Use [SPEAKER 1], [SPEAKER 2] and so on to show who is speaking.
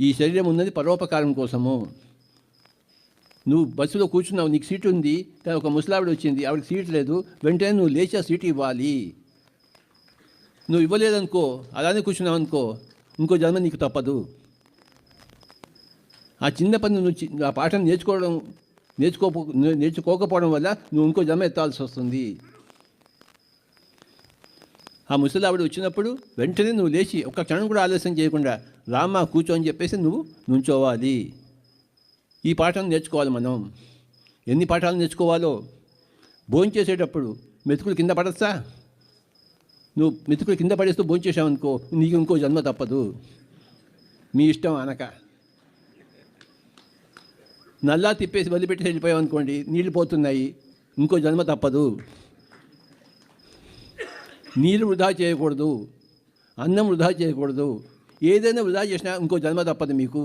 [SPEAKER 1] ఈ శరీరం ఉన్నది పరోపకారం కోసము. నువ్వు బస్సులో కూర్చున్నావు, నీకు సీటు ఉంది, కానీ ఒక ముసలావిడ వచ్చింది, ఆవిడకి సీట్ లేదు, వెంటనే నువ్వు లేచి ఆ సీటు ఇవ్వాలి. నువ్వు ఇవ్వలేదనుకో, అలానే కూర్చున్నావు అనుకో, ఇంకో జన్మ నీకు తప్పదు. ఆ చిన్న పని నువ్వు ఆ పాఠం నేర్చుకోకపోవడం వల్ల నువ్వు ఇంకో జన్మ ఎత్తాల్సి వస్తుంది. ఆ ముసలావిడ వచ్చినప్పుడు వెంటనే నువ్వు లేచి ఒక్క క్షణం కూడా ఆలస్యం చేయకుండా రామ్మ కూర్చో అని చెప్పేసి నువ్వు నుంచోవాలి. ఈ పాఠం నేర్చుకోవాలి మనం. ఎన్ని పాఠాలు నేర్చుకోవాలో. భోంచేసేటప్పుడు మెతుకులు కింద పడచ్చా? నువ్వు మెతుకులు కింద పడేస్తూ భోంచేసావనుకో, నీకు ఇంకో జన్మ తప్పదు. మీ ఇష్టం అనక. నల్లా తిప్పేసి వదిలిపెట్టి వెళ్ళిపోయావు అనుకోండి, నీళ్ళు పోతున్నాయి, ఇంకో జన్మ తప్పదు. నీరు వృధా చేయకూడదు, అన్నం వృధా చేయకూడదు. ఏదైనా వృధా చేసినా ఇంకో జన్మ తప్పదు మీకు.